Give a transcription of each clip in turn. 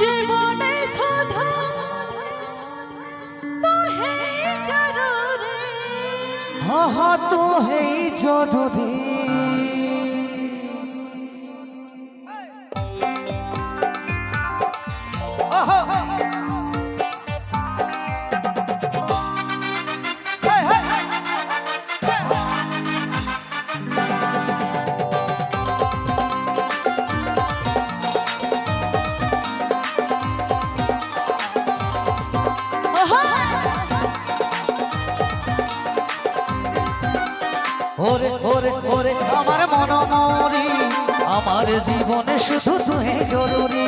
জীবনে শুধু তোহে জরুরি हाँ तो है जरूरी ওরে ওরে ওরে আমার মন মরি আমার জীবনে শুধু তুই জরুরি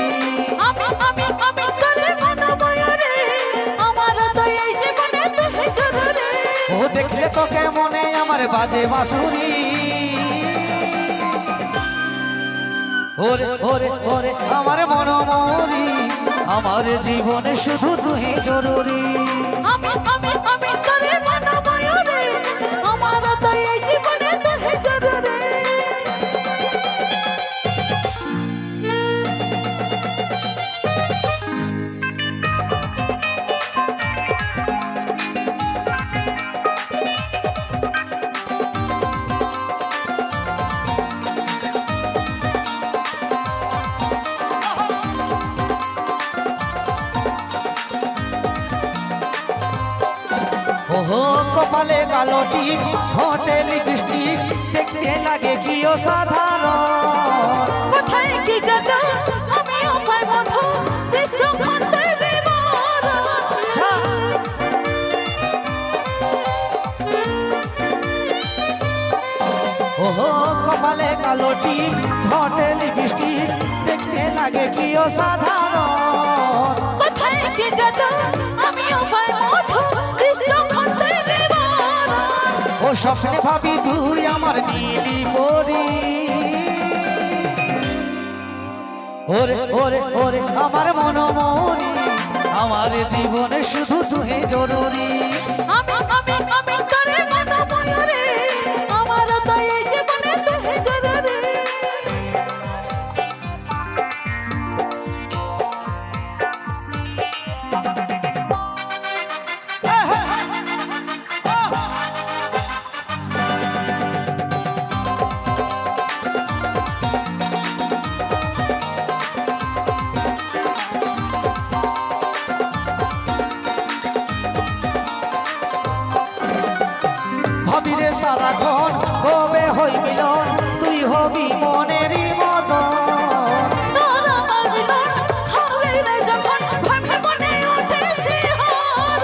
আমি আমি আমি তোরে মন বয়রে আমার তো এই জীবনে তোহে জরুরি ও দেখলে তোকে মনে আমার বাজে বাঁশুরি ওরে ওরে ওরে আমার মন মরি আমার জীবনে শুধু তুই জরুরি আমি আমি আমি তোরে মন বয়রে আমার তো এই জীবনে তোহে জরুরি ওহো কপালে কালো টিপ ঠোঁটে লিপস্টিক দেখতে লাগে কি অসাধারণ কোথায় কি জাদু আমিও পাই মধু বিশ্ব মন্ত্রে বিবরণ ওহো কপালে কালো টিপ ঠোঁটে লিপস্টিক দেখতে লাগে কি অসাধারণ কোথায় কি জাদু আমিও পাই মধু বিশ্ব মন্ত্রে বিবরণ ও স্বপ্নে ভাবি তুই আমার নীলি পরি ওরে ওরে ওরে আমার মন মরি আমার জীবনে শুধু তুই জরুরি আমি আমি আমি তোরে মন বয়রে আমার তো এই জীবনে তোহে জরুরি ভাবিরে সারাক্ষণ কবে হই মিলন তুই হবি মনেরই মতন তোর আমার মিলন হবে রে যখন ভাবে মনে ওঠে শিহরণ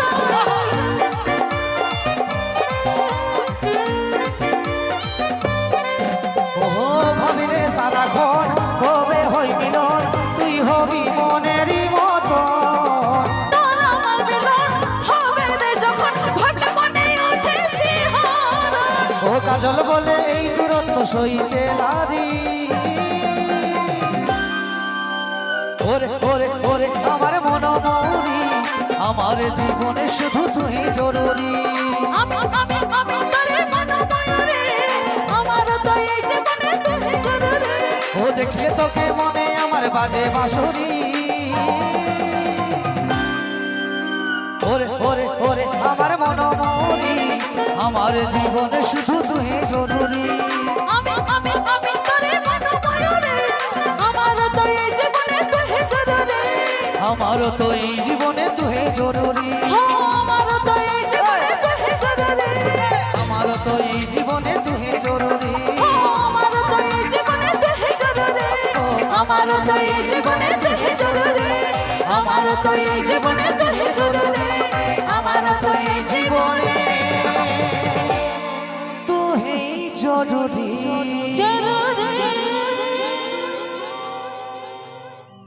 ওহো ভাবিরে সারাক্ষণ কবে হই মিলন তুই হবি মনেরই মতন তোর আমার মিলন হবে রে যখন ভাবে মনে ওঠে শিহরণ ও কাজল বলে এই দূরত্ব সইতে নারী ওরে ওরে ওরে আমার মন মরি আমার জীবনে শুধু তুই জরুরি আমি আমি আমি তোরে মন বয়রে আমার তো এই জীবনে তোহে জরুরি ও দেখলে তোকে মনে আমার বাজে বাঁশুরি ওরে ওরে ওরে আমার মন মরি আমার জীবনে শুধু তুই জরুরি আমি আমি আমি তোরে মন বয়রে আমার তো এই জীবনে তোহে জরুরি আমার তো এই জীবনে তুই জরুরি ও আমার তো এই জীবনে তোহে জরুরি আমার তো এই জীবনে তুই জরুরি ও আমার তো এই জীবনে তোহে জরুরি আমার তো এই জীবনে তোহে জরুরি আমার তো এই জীবনে তোহে জরুরি আমার তো এই জীবনে তুই জরুরি জরুরি